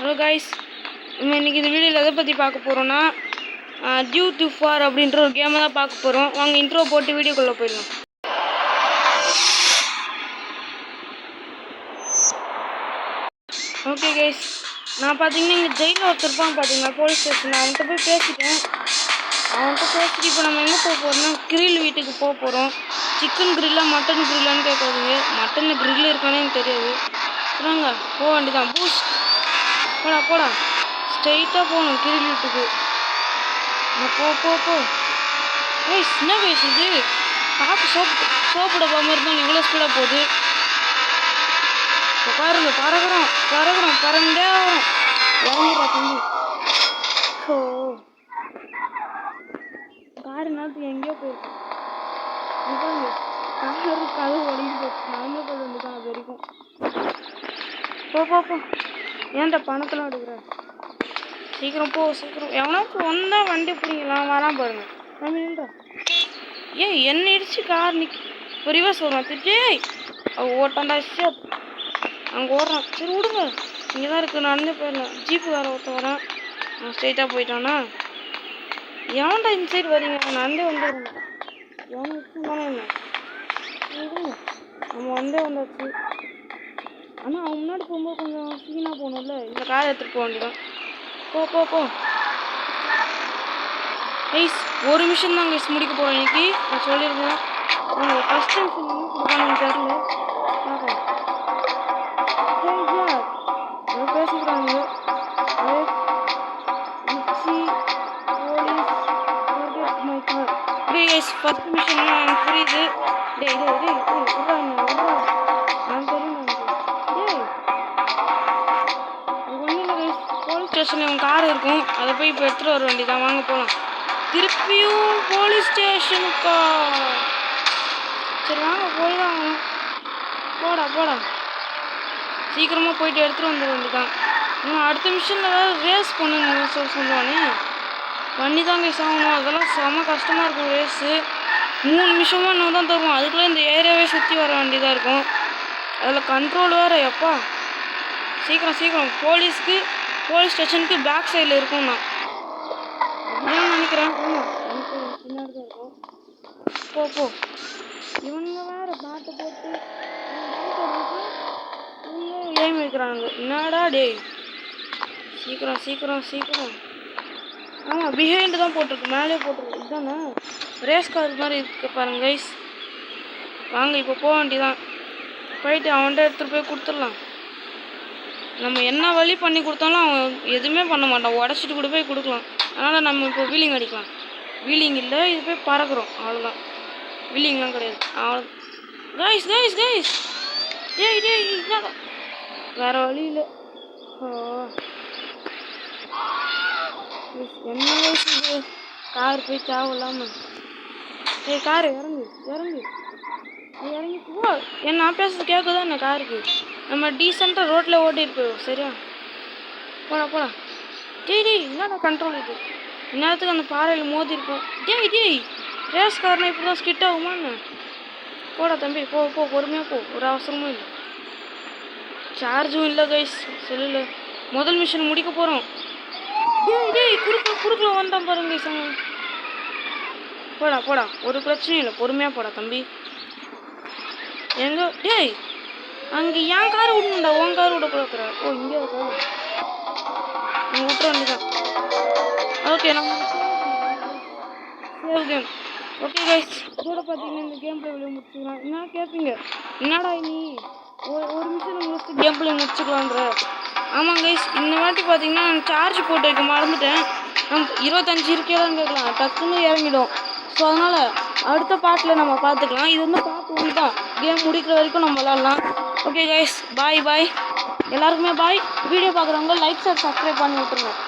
Hello guys, நம்ம இன்றைக்கி இந்த வீடியோவில் எதை பற்றி பார்க்க போகிறோன்னா டியூ டு ஃபார் அப்படின்ற ஒரு கேமை தான் பார்க்க போகிறோம். வாங்க இன்ட்ரோ போட்டு வீடியோக்குள்ளே போயிடலாம். ஓகே கைஸ், நான் பார்த்தீங்கன்னா இங்கே ஜெயிலில் ஒருத்தருப்பான் பார்த்தீங்கன்னா போலீஸ் ஸ்டேஷனில் அவன்கிட்ட போய் பேசிட்டேன். இப்போ நம்ம எங்கே போக போகிறோம்னா கிரில் வீட்டுக்கு போக போகிறோம். சிக்கன் கிரில்லா மட்டன் கிரில்லான்னு கேட்காதுங்க. மட்டன் கிரில் இருக்கானே எனக்கு தெரியாது. சொல்லுங்க போக வேண்டியதான். பூஸ்ட் போடா ஸ்ட்ரெயிட்டாக போகணும் கிரில் வீட்டுக்கு. போ ஏய் என்ன கைஸ் இது? பார்க்க சோப்பு டப்பா மாதிரி இருந்தாலும் இவ்வளோ ஸ்பீடாக போகுது. இப்போ பாருங்க பறக்கிறோம் பறந்தே வரும். இறங்கிடுறா தம்பி. ஸோ காரு நேரத்துக்கு எங்கேயோ போயிருக்கு. காரு கதவு உடஞ்சி போச்சு. நாமளே போய் வந்துட்டோம். அது வரைக்கும் போ ஏன்டா பணத்தெல்லாம் எடுக்கிற? சீக்கிரம் போ. எவனாச்சும் ஒன்றா வண்டி பிடிங்கலாம் வரான் பாருங்க. நம்ம நின்றா ஏய் என்ன இடிச்சு கார் நிற்க இப்போ ரிவர்ஸ் வரும். திட்டேய் ஓட்டாண்டா ஷேப் அங்கே ஓடுறான். சரி விடுங்க, இங்கே தான் இருக்குது. நடந்தே போயிடலாம். ஜீப்பு வேறு ஒருத்த வரான். அவன் ஸ்ட்ரெயிட்டாக போயிட்டானா? எவன்டா இந்த சைடு வரீங்க? நடந்தே வந்துடுறேன். எவனை வச்சுருந்தானே என்ன நம்ம வந்தாச்சு. ஆனால் அவன் முன்னாடி போகும்போது கொஞ்சம் சீனாக போகணும்ல. இந்த காரை எடுத்துகிட்டு போக வேண்டியதான். போ கைஸ், ஒரு மிஷன் தான் கைஸ் முடிக்க போகிறோம் இன்னைக்கு. நான் சொல்லியிருந்தேன். உங்கள் ஃபஸ்ட் டைம் சொன்னீங்கன்னா கொடுப்பானு தெரியல. பேசிக்கிறாங்க போலீஸ் ஃபஸ்ட் மிஷன் எனக்கு புரியுது. நான் தெரியும். போலீஸ் ஸ்டேஷனில் உங்கள் கார் இருக்கும். அதை போய் இப்போ எடுத்துகிட்டு வர வேண்டியதான். வாங்க போகலாம். திருப்பியும் போலீஸ் ஸ்டேஷனுக்கா? சரி வாங்க போய் தான் ஆகணும். போடா சீக்கிரமாக போயிட்டு எடுத்துகிட்டு வந்துட வேண்டியதான். இன்னும் அடுத்த மிஷனில் ஏதாவது ரேஸ் பண்ணுங்க சொல்லுவானே. பண்ணி தான் கைஸ் ஆகணும். அதெல்லாம் செம கஷ்டமாக இருக்கும் ரேஸு. 3 நிமிஷமாக இன்னும் தான் தருவோம். அதுக்குள்ளே இந்த ஏரியாவே சுற்றி வர வேண்டியதாக இருக்கும். அதில் கண்ட்ரோல் வேறு. எப்பா சீக்கிரம் போலீஸ் ஸ்டேஷனுக்கு பேக் சைடில் இருக்கும். நான் நினைக்கிறேன் பின்னாடி தான் இருக்கும். போ இவங்க வேறு பேட்டை போட்டு ஏம் வைக்கிறாங்க. என்னடா டேய், சீக்கிரம். ஆமாம் பிஹைண்டு தான் போட்டிருக்கு, மேலே போட்டிருக்கு. இதுதானே ரேஸ் கார் மாதிரி இருக்கு பாருங்க கைஸ். வாங்க இப்போ போக வேண்டியதான். போயிட்டு அவன்கிட்ட எடுத்துகிட்டு போய் கொடுத்துடலாம். நம்ம என்ன வழி பண்ணி கொடுத்தாலும் அவன் எதுவுமே பண்ண மாட்டான். உடச்சிட்டு கூட போய் கொடுக்கலாம். அதனால் நம்ம இப்போ வீலிங் அடிக்கலாம். வீலிங் இல்லை, இது போய் பறக்கிறோம் அவ்வளோதான். வீலிங்லாம் கிடையாது. அவ்வளோ கைஸ் டேய் என்னடா வேறு வழி இல்லை. என்ன வயசு இது? கார் போய் தேவையில்லாமல். ஏய் காரு இறங்கு போ. என்ன பேசுறது கேட்குதா என்ன காருக்கு? நம்ம டீசெண்டாக ரோட்டில் ஓட்டிட்டு போயிடும். சரியா? போடா டேய் என்னடா கண்ட்ரோல் இது? இந்நேரத்துக்கு அந்த பாறையில் மோதி இருக்கும். டேய் ரேஸ் காரனை இப்படி தான் ஸ்கிட் ஆகுமான்னு. போடா தம்பி போ பொறுமையாக போ. ஒரு அவசரமும் இல்லை. சார்ஜும் இல்லை கைஸ் செல்லில். முதல் மிஷன் முடிக்க போகிறோம். டேய் குறுக்கில் வந்தான் பாருங்க கைஸ். போடா ஒரு பிரச்சனையும் இல்லை. பொறுமையாக போடா தம்பி. எங்கே டேய் அங்கே என் காரை விடணுண்டா, உன் கார் விடக்கூடாதுற. ஓ இங்கே இருக்கா? அங்கே விட்டுற வேண்டியதான். ஓகே நம்ம சேவ் கேம். ஓகே கைஸ், இதோட பார்த்தீங்கன்னா இந்த கேம் பிளே வெளியே முடிச்சுக்கலாம். என்ன கேட்பீங்க, என்னடா நீ ஒரு மிஷன் முடிச்சுட்டு கேம் பிளே முடிச்சுக்கலான்ற? ஆமாம் கைஸ், இந்த வாட்டி பார்த்தீங்கன்னா நான் சார்ஜ் போட்டு வைக்க மறந்துட்டேன். 25 இருக்கேதான்னு கேட்கலாம். டக்குன்னு இறங்கிடும். ஸோ அதனால் அடுத்த பார்ட்டில் நம்ம பார்த்துக்கலாம். இது வந்து பார்ட் 1 தான். கேம் முடிக்கிற வரைக்கும் நம்ம விளாட்லாம். ஓகே கைஸ், பாய் எல்லாருக்குமே பாய். வீடியோ பார்க்குறவங்க லைக் சப்ஸ்கிரைப் பண்ணி விட்டுருங்க.